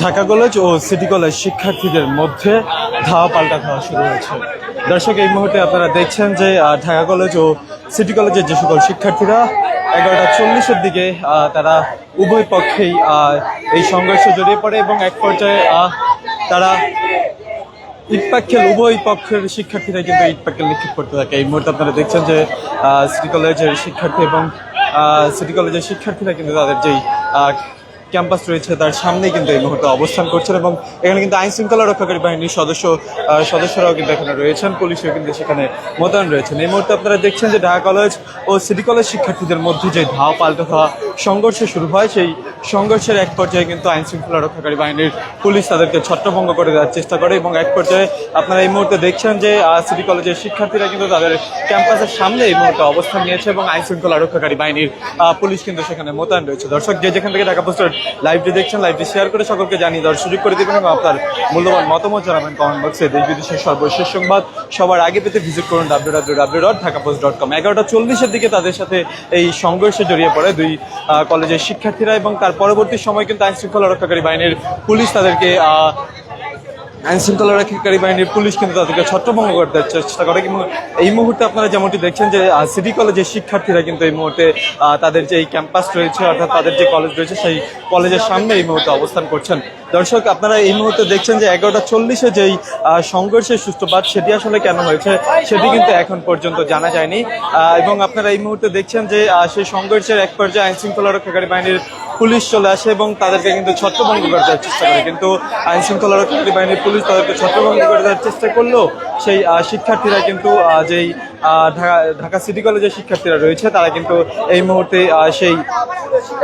Dhaka college ও city college শিক্ষার্থীদের মধ্যে ধাওয়া পাল্টা ধাওয়া শুরু হয়েছে। দর্শক, এই মুহূর্তে আপনারা দেখছেন যে ঢাকা কলেজ ও সিটি কলেজের যে সকল শিক্ষার্থীরা 11:40-এর দিকে তারা উভয় পক্ষেই এই সংঘর্ষে জড়িয়ে পড়ে এবং এক পর্যায়ে তারা ইটপাটকেল, উভয় পক্ষের শিক্ষার্থীরা কিন্তু ইটপাটকেল নিক্ষেপ করতে থাকে। এই মুহূর্তে আপনারা দেখছেন যে সিটি কলেজের শিক্ষার্থী এবং সিটি কলেজের শিক্ষার্থীরা কিন্তু তাদের যেই ক্যাম্পাস রয়েছে তার সামনেই কিন্তু এই মুহূর্তে অবস্থান করছেন এবং এখানে কিন্তু আইন শৃঙ্খলা রক্ষাকারী বাহিনীর সদস্যরাও কিন্তু এখানে রয়েছেন, পুলিশও কিন্তু সেখানে মোতায়েন রয়েছেন। এই মুহূর্তে আপনারা দেখছেন যে ঢাকা কলেজ ও সিটি কলেজ শিক্ষার্থীদের মধ্যে যে ধাওয়া পাল্টা ধাওয়া সংঘর্ষ শুরু হয়, সেই সংঘর্ষের এক পর্যায়ে কিন্তু আইন শৃঙ্খলা রক্ষাকারী বাহিনীর পুলিশ তাদেরকে ছত্রভঙ্গ করে দেওয়ার চেষ্টা করে এবং এক পর্যায়ে আপনারা এই মুহূর্তে দেখছেন যে সিটি কলেজের শিক্ষার্থীরা কিন্তু তাদের ক্যাম্পাসের সামনে এই মুহূর্তে অবস্থান নিয়েছে এবং আইন শৃঙ্খলা রক্ষাকারী বাহিনীর পুলিশ কিন্তু সেখানে মোতায়েন রয়েছে। দর্শক, যে যেখান থেকে ঢাকা পোস্টের লাইভটি দেখছেন, লাইভটি শেয়ার করে সকলকে জানিয়ে দেওয়ার সুযোগ করে দেবেন এবং আপনার মূল্যবান মতামত জানাবেন কমেন্ট বক্সে। দেশ বিদেশের সর্বশেষ সংবাদ সবার আগে পেতে ভিজিট করুন www.dhakapost.com। 11:40-এর দিকে তাদের সাথে এই সংঘর্ষে জড়িয়ে পড়ে দুই কলেজের শিক্ষার্থীরা এবং তার পরবর্তী সময় কিন্তু আইন শৃঙ্খলা রক্ষাকারী বাহিনীর পুলিশ তাদেরকে ছত্রভঙ্গ করতে চেষ্টা করে। কিন্তু এই মুহূর্তে আপনারা যেমনটি দেখছেন যে সিটি কলেজের শিক্ষার্থীরা কিন্তু এই মুহূর্তে তাদের যে ক্যাম্পাস রয়েছে, অর্থাৎ তাদের যে কলেজ রয়েছে, সেই কলেজের সামনে এই মুহূর্তে অবস্থান করছেন। দর্শক, আপনারা এই মুহূর্তে দেখছেন যে 11:40-এ যেই সংঘর্ষের সূত্রপাত সেটি আসলে কেন হয়েছে সেটি কিন্তু এখন পর্যন্ত জানা যায়নি এবং আপনারা এই মুহূর্তে দেখছেন যে সেই সংঘর্ষের এক পর্যায়ে আইন শৃঙ্খলা রক্ষাকারী বাহিনীর পুলিশ চলে আসে এবং তাদেরকে কিন্তু ছত্রভঙ্গ করে দেওয়ার চেষ্টা করে। কিন্তু আইন শৃঙ্খলা রক্ষাকারী বাহিনীর পুলিশ তাদেরকে ছত্রভঙ্গ করে দেওয়ার চেষ্টা করলেও সেই শিক্ষার্থীরা কিন্তু যেই ঢাকা সিটি কলেজের শিক্ষার্থীরা রয়েছে তারা কিন্তু এই মুহূর্তে সেই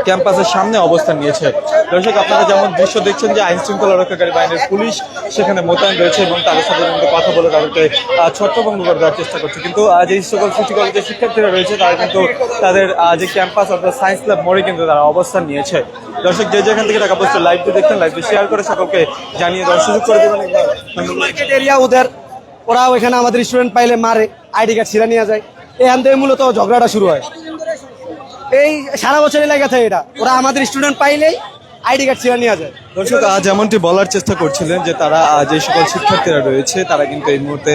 ক্যাম্পাসের সামনে অবস্থান নিয়েছে। দর্শক, আপনারা যেমন দৃশ্য দেখছেন যে আইন শৃঙ্খলা রক্ষাকারী বাহিনীর পুলিশ সেখানে মোতায়েন রয়েছে এবং তাদের সাথে কিন্তু কথা বলে তাদেরকে ছত্রভঙ্গ করে দেওয়ার চেষ্টা করছে। কিন্তু যে সকল সিটি কলেজের শিক্ষার্থীরা রয়েছে তারা কিন্তু তাদের যে ক্যাম্পাস অর্থাৎ সায়েন্স ল্যাব মোড়ে কিন্তু তারা অবস্থান নিয়েছে। দর্শক, যে যেখান থেকে ঢাকা পোস্টের লাইভটি দেখছেন, লাইভটি শেয়ার করে সকলকে জানিয়ে দেওয়ার সুযোগ করে দেবেন। ওরা ওইখানে আমাদের স্টুডেন্ট পাইলে মারে, আইডি কার্ড ছিঁড়ে নিয়ে যায়। এখান থেকে মূলত ঝগড়াটা শুরু হয়। এই সারা বছরই লেগে থাকে এটা, ওরা আমাদের স্টুডেন্ট পাইলেই আইডি কার্ড ছিঁড়ে নিয়ে যায়। দর্শক, যেমনটি বলার চেষ্টা করছিলেন যে তারা যে সকল শিক্ষার্থীরা রয়েছে তারা কিন্তু এই মুহূর্তে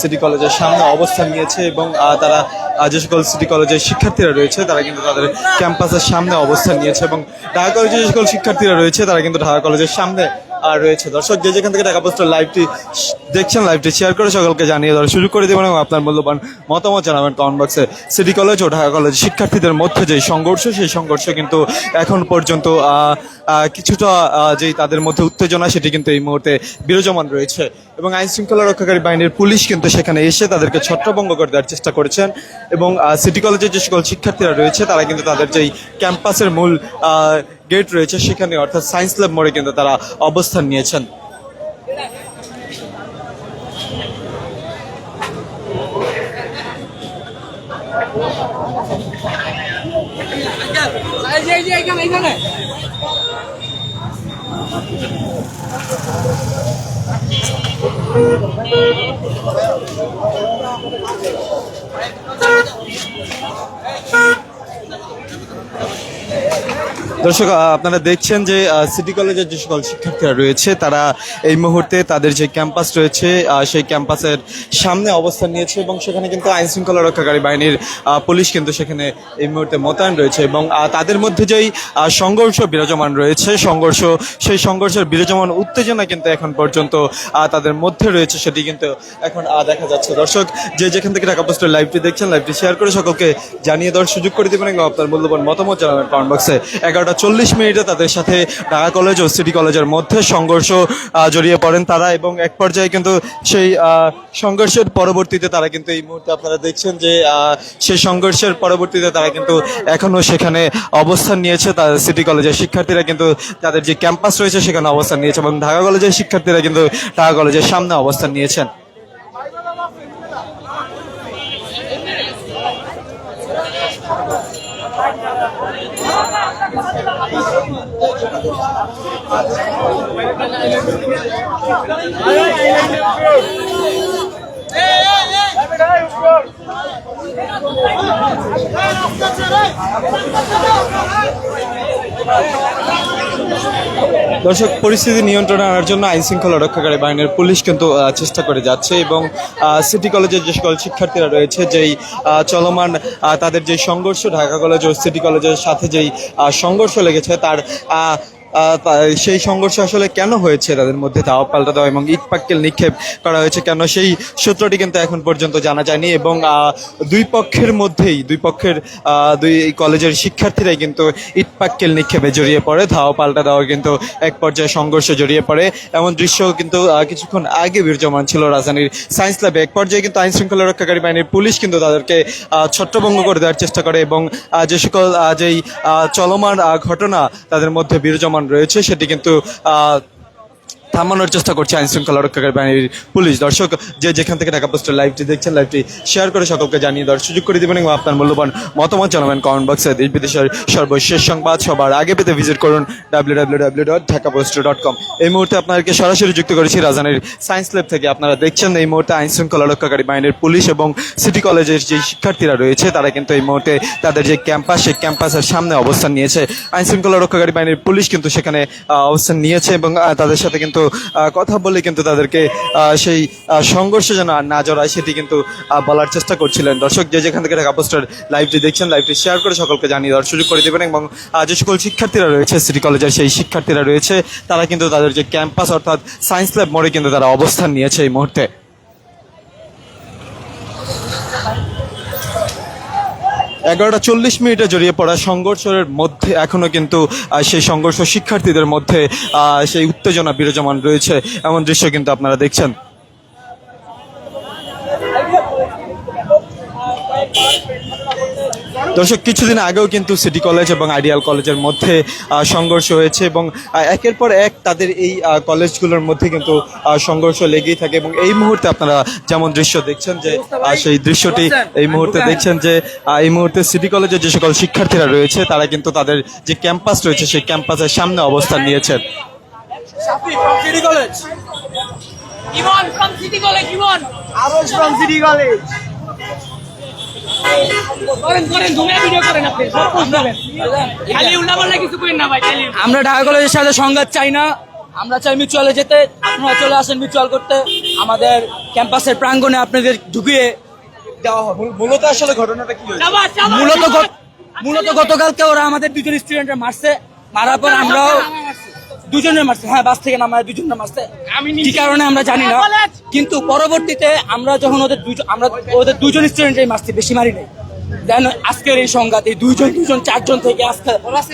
সিটি কলেজের সামনে অবস্থান নিয়েছে এবং তারা যে সকল সিটি কলেজের শিক্ষার্থীরা রয়েছে তারা কিন্তু তাদের ক্যাম্পাসের সামনে অবস্থান নিয়েছে এবং ঢাকা কলেজের যে সকল শিক্ষার্থীরা রয়েছে তারা কিন্তু ঢাকা কলেজের সামনে রয়েছে। দর্শক, যে যেখান থেকে ঢাকা পোস্টের লাইভটি দেখছেন, লাইভটি শেয়ার করে সকলকে জানিয়ে দেওয়ার সুযোগ করে দেবেন এবং আপনার মূল্যবান মতামত জানাবেন কমেন্ট বক্সে। সিটি কলেজ ও ঢাকা কলেজ শিক্ষার্থীদের মধ্যে যে সংঘর্ষ, সেই সংঘর্ষ কিন্তু এখন পর্যন্ত কিছুটা যেই তাদের মধ্যে উত্তেজনা সেটি কিন্তু এই মুহূর্তে বিরাজমান রয়েছে এবং আইন শৃঙ্খলা রক্ষাকারী বাহিনীর পুলিশ কিন্তু সেখানে এসে তাদেরকে ছত্রভঙ্গ করে দেওয়ার চেষ্টা করেছেন এবং সিটি কলেজের যে সকল শিক্ষার্থীরা রয়েছে তারা কিন্তু তাদের যেই ক্যাম্পাসের মূল গেট রয়েছে সেখানে অর্থাৎ সায়েন্স ল্যাব মোড়ে কিন্তু তারা অবস্থান নিয়েছেন। দর্শক, আপনারা দেখছেন যে সিটি কলেজের যে সকল শিক্ষার্থীরা রয়েছে তারা এই মুহূর্তে তাদের যে ক্যাম্পাস রয়েছে সেই ক্যাম্পাসের সামনে অবস্থান নিয়েছে এবং সেখানে কিন্তু আইন শৃঙ্খলা রক্ষাকারী বাহিনীর পুলিশ কিন্তু সেখানে এই মুহূর্তে মোতায়েন রয়েছে এবং তাদের মধ্যে যেই সংঘর্ষ বিরাজমান রয়েছে, সেই সংঘর্ষের বিরাজমান উত্তেজনা কিন্তু এখন পর্যন্ত তাদের মধ্যে রয়েছে, সেটি কিন্তু এখন দেখা যাচ্ছে। দর্শক, যে যেখান থেকে ঢাকা পোস্টের লাইভটি দেখছেন, লাইভটি শেয়ার করে সকলকে জানিয়ে দেওয়ার সুযোগ করে দেবেন এবং আপনার মূল্যবান মতামত জানাবেন কমেন্ট বক্সে। 11:40 তাদের সাথে ঢাকা কলেজ ও সিটি কলেজের মধ্যে সংঘর্ষ জড়িয়ে পড়েন তারা এবং এক পর্যায়ে কিন্তু সেই সংঘর্ষের পরবর্তীতে তারা কিন্তু এই মুহূর্তে আপনারা দেখছেন যে সেই সংঘর্ষের পরবর্তীতে তারা কিন্তু এখনো সেখানে অবস্থান নিয়েছে। তাদের সিটি কলেজের শিক্ষার্থীরা কিন্তু তাদের যে ক্যাম্পাস রয়েছে সেখানে অবস্থান নিয়েছে এবং ঢাকা কলেজের শিক্ষার্থীরা কিন্তু ঢাকা কলেজের সামনে অবস্থান নিয়েছেন। দর্শক, পরিস্থিতি নিয়ন্ত্রণে আনার জন্য আইন শৃঙ্খলা রক্ষাকারী বাহিনীর পুলিশ কিন্তু চেষ্টা করে যাচ্ছে এবং সিটি কলেজের যে সকল শিক্ষার্থীরা রয়েছে যেই চলমান তাদের যে সংঘর্ষ, ঢাকা কলেজ ও সিটি কলেজের সাথে যেই সংঘর্ষ লেগেছে তার সেই সংঘর্ষ আসলে কেন হয়েছে, তাদের মধ্যে ধাওয়া পাল্টা দেওয়া এবং ইট পাটকেল নিক্ষেপ করা হয়েছে কেন, সেই সূত্রটি কিন্তু এখন পর্যন্ত জানা যায়নি। এবং দুই পক্ষের দুই কলেজের শিক্ষার্থীরাই কিন্তু ইট পাটকেল নিক্ষেপে জড়িয়ে পড়ে, ধাওয়া পাল্টা দেওয়া কিন্তু এক পর্যায়ে সংঘর্ষে জড়িয়ে পড়ে। এমন দৃশ্য কিন্তু কিছুক্ষণ আগে বিরাজমান ছিল রাজধানীর সায়েন্স ল্যাবে। এক পর্যায়ে কিন্তু আইন শৃঙ্খলা রক্ষাকারী বাহিনীর পুলিশ কিন্তু তাদেরকে ছত্রভঙ্গ করে দেওয়ার চেষ্টা করে এবং যে সকল যেই চলমান ঘটনা তাদের মধ্যে বিরাজমান রয়েছে সেটি কিন্তু থামানোর চেষ্টা করছে আইন শৃঙ্খলা রক্ষাকারী বাহিনীর পুলিশ। দর্শক, যে যেখান থেকে ঢাকা পোস্টের লাইভটি দেখছেন, লাইভটি শেয়ার করে সকলকে জানিয়ে দেওয়ার সুযোগ করে দেবেন এবং আপনার মূল্যবান মতামত জানাবেন কমেন্ট বক্সে। দেশ বিদেশের সর্বশেষ সংবাদ সবার আগে পেতে ভিজিট করুন www.dhakapost.com। এই মুহূর্তে আপনাদেরকে সরাসরি যুক্ত করেছি রাজধানীর সায়েন্স ল্যাব থেকে। আপনারা দেখছেন এই মুহূর্তে আইন শৃঙ্খলা রক্ষাকারী বাহিনীর পুলিশ এবং সিটি কলেজের যে শিক্ষার্থীরা রয়েছে তারা কিন্তু এই মুহূর্তে তাদের যে ক্যাম্পাস, সেই ক্যাম্পাসের সামনে অবস্থান নিয়েছে। আইন শৃঙ্খলা রক্ষাকারী বাহিনীর পুলিশ কিন্তু সেখানে অবস্থান নিয়েছে এবং তাদের সাথে কিন্তু কথা বলে কিন্তু তাদেরকে সেই সংঘর্ষে যেন না জড়ায় সেটি কিন্তু বলার চেষ্টা করছিলেন। দর্শক, যে যেখান থেকে ঢাকা পোস্টের লাইভটি দেখছেন, লাইভটি শেয়ার করে সকলকে জানিয়ে দেওয়ার সুযোগ করে দেবেন এবং যে সকল শিক্ষার্থীরা রয়েছে সিটি কলেজের, সেই শিক্ষার্থীরা রয়েছে তারা কিন্তু তাদের যে ক্যাম্পাস অর্থাৎ সায়েন্স ল্যাব মোড়ে কিন্তু তারা অবস্থান নিয়েছে এই মুহূর্তে। 11:40 জড়িয়ে পড়া সংঘর্ষের মধ্যে এখনো কিন্তু সেই সংঘর্ষ শিক্ষার্থীদের মধ্যে সেই উত্তেজনা বিরাজমান রয়েছে, এমন দৃশ্য কিন্তু আপনারা দেখছেন। দর্শক, কিছুদিন আগেও কিন্তু সিটি কলেজ এবং আইডিয়াল কলেজের মধ্যে সংঘর্ষ হয়েছে এবং একের পর এক তাদের এই কলেজগুলোর মধ্যে কিন্তু সংঘর্ষ লেগেই থাকে এবং এই মুহূর্তে আপনারা যেমন দৃশ্য দেখছেন যে সেই দৃশ্যটি এই মুহূর্তে দেখছেন যে এই মুহূর্তে সিটি কলেজের যে সকল শিক্ষার্থীরা রয়েছে তারা কিন্তু তাদের যে ক্যাম্পাস রয়েছে সেই ক্যাম্পাসের সামনে অবস্থান নিয়েছেন। আমরা ঢাকা কলেজের সাথে সংঘাত চাই না, আমরা চাই মিউচুয়ালে যেতে। আপনারা চলে আসেন মিউচুয়াল করতে, আমাদের ক্যাম্পাসের প্রাঙ্গণে আপনাদের ঢুকিয়ে দেওয়া হবে। মূলত আসলে ঘটনাটা কি হয়েছে? মূলত গতকালকে ওরা আমাদের দুজন স্টুডেন্টের মারছে, মারার পর আমরাও দুজনের মারছে, হ্যাঁ বাস থেকে নামায় দুজনের মারছে, কি কারণে আমরা জানি না। কিন্তু পরবর্তীতে আমরা যখন ওদের দুজন স্টুডেন্টের মারছি, বেশি মারি নাই। দেন আজকের এই সংঘাত, এই দুইজন চারজন থেকে আজকে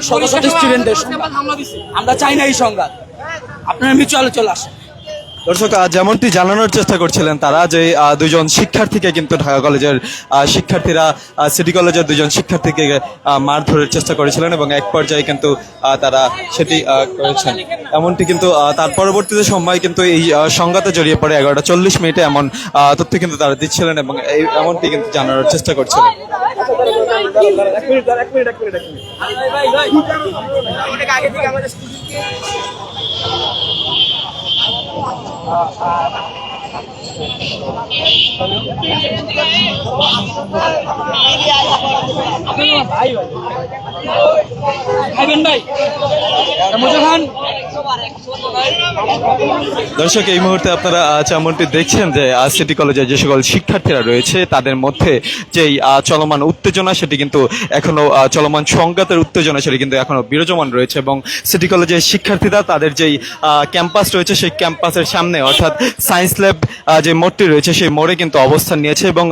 শত শত স্টুডেন্টদের আমরা চাই না এই সংঘাত। আপনারা মিউচুয়ালে চলে আসেন। দর্শক, যেমনটি জানানোর চেষ্টা করছিলেন তারা যে দুজন শিক্ষার্থীকে কিন্তু ঢাকা কলেজের শিক্ষার্থীরা সিটি কলেজের দুজন শিক্ষার্থীকে মারধরের চেষ্টা করেছিলেন এবং এক পর্যায়ে কিন্তু তারা সেটি করেছেন। এমনটি কিন্তু তার পরবর্তীতে সময় কিন্তু এই সংঘাতে জড়িয়ে পড়ে 11:40 এমন তথ্য কিন্তু তারা দিচ্ছিলেন এবং এমনটি কিন্তু জানানোর চেষ্টা করছিলেন। দর্শক, এই মুহূর্তে আপনারা যেমনটি দেখছেন যে সিটি কলেজের যে সকল শিক্ষার্থীরা রয়েছে তাদের মধ্যে যেই চলমান উত্তেজনা সেটি কিন্তু এখনো চলমান সংঘাতের উত্তেজনা সেটি কিন্তু এখনো বিরাজমান রয়েছে এবং সিটি কলেজের শিক্ষার্থীরা তাদের যেই ক্যাম্পাস রয়েছে সেই ক্যাম্পাসের সামনে অর্থাৎ সায়েন্স ল্যাব যে মোড়টি রয়েছে সেই মোড়ে কিন্তু অবস্থান নিয়েছে এবং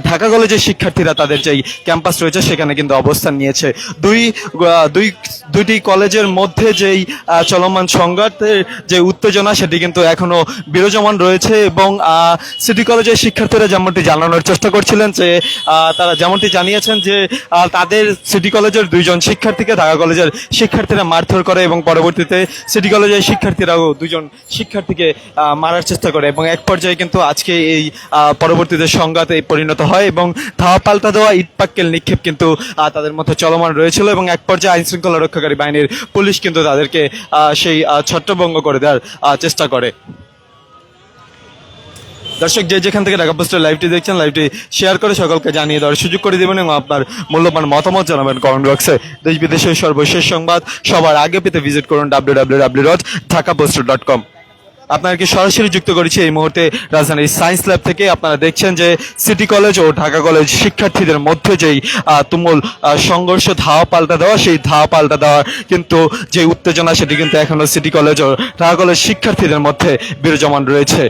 ঢাকা কলেজের শিক্ষার্থীরা তাদের যেই ক্যাম্পাস রয়েছে সেখানে কিন্তু অবস্থান নিয়েছে। দুইটি কলেজের মধ্যে যেই চলমান সংঘাতের যে উত্তেজনা সেটি কিন্তু এখনো বিরাজমান রয়েছে এবং সিটি কলেজের শিক্ষার্থীরা যেমনটি জানানোর চেষ্টা করছিলেন যে তারা যেমনটি জানিয়েছেন যে তাদের সিটি কলেজের দুইজন শিক্ষার্থীকে ঢাকা কলেজের শিক্ষার্থীরা মারধর করে এবং পরবর্তীতে সিটি কলেজের শিক্ষার্থীরাও দুজন শিক্ষার্থীকে মারার চেষ্টা করে এবং এক পর্যায়ে কিন্তু আজকে এই পরবর্তীতে সংঘাতে পরিণত হয় এবং ধাওয়া পাল্টা দেওয়া ইট পাটকেল নিক্ষেপ কিন্তু তাদের মধ্যে চলমান রয়েছিল এবং এক পর্যায়ে আইন শৃঙ্খলা রক্ষাকারী বাহিনীর পুলিশ কিন্তু তাদেরকে সেই ছত্রভঙ্গ করে দেওয়ার চেষ্টা করে। দর্শক যে যেখান থেকে ঢাকা পোস্টের লাইভটি দেখছেন, লাইভটি শেয়ার করে সকলকে জানিয়ে দেওয়ার সুযোগ করে দেবেন এবং আপনার মূল্যবান মতামত জানাবেন কমেন্ট বক্সে। দেশ বিদেশের সর্বশেষ সংবাদ সবার আগে পেতে ভিজিট করুন www.dhakapost.com। আপনাকে সরাসরি যুক্ত করেছি এই মুহূর্তে রাজধানীর সায়েন্স ল্যাব থেকে। আপনারা দেখছেন যে সিটি কলেজ ও ঢাকা কলেজ শিক্ষার্থীদের মধ্যে যেই তুমুল সংঘর্ষ, ধাওয়া পাল্টা দেওয়া, সেই ধাওয়া পাল্টা দেওয়ার কিন্তু যে উত্তেজনা সেটি কিন্তু এখনো সিটি কলেজ ও ঢাকা কলেজ শিক্ষার্থীদের মধ্যে বিরাজমান রয়েছে।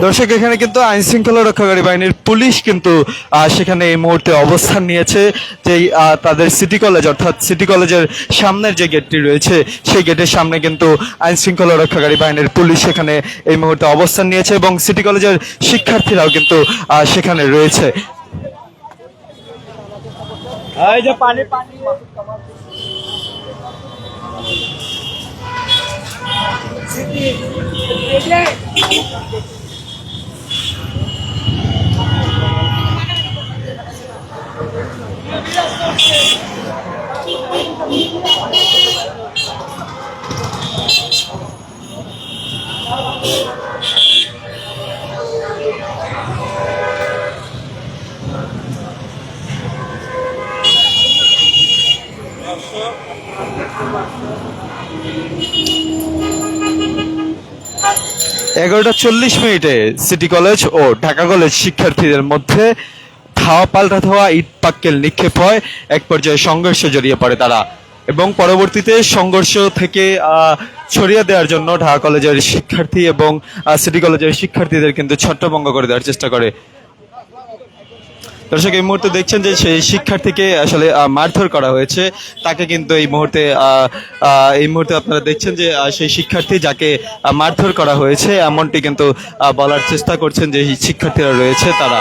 দর্শক এখানে কিন্তু আইন শৃঙ্খলা রক্ষাকারী বাহিনীর পুলিশ কিন্তু সেখানে এই মুহূর্তে অবস্থান নিয়েছে। যেই তাদের সিটি কলেজ অর্থাৎ সিটি কলেজের সামনের যে গেটটি রয়েছে সেই গেটের সামনে কিন্তু আইন শৃঙ্খলা রক্ষাকারী বাহিনীর পুলিশ সেখানে এই মুহূর্তে অবস্থান নিয়েছে এবং সিটি কলেজের শিক্ষার্থীরাও কিন্তু সেখানে রয়েছে। এই যে পানি পানি 11:40 সিটি কলেজ ও ঢাকা কলেজ শিক্ষার্থীদের মধ্যে ধাওয়া পাল্টা ধাওয়া, ইট পাক্কেল নিক্ষেপ হয়, এক পর্যায়ে সংঘর্ষে জড়িয়ে পড়ে তারা এবং পরবর্তীতে সংঘর্ষ থেকে ছড়িয়ে দেওয়ার জন্য ঢাকা কলেজের শিক্ষার্থী এবং সিটি কলেজের শিক্ষার্থীদের কিন্তু ছত্রভঙ্গ করে দেওয়ার চেষ্টা করে। দর্শক এই মুহূর্তে দেখছেন যে সেই শিক্ষার্থীকে আসলে মারধর করা হয়েছে, তাকে কিন্তু এই মুহূর্তে আপনারা দেখছেন যে সেই শিক্ষার্থী যাকে মারধর করা হয়েছে এমনটি কিন্তু বলার চেষ্টা করছেন যে শিক্ষার্থীরা রয়েছে তারা।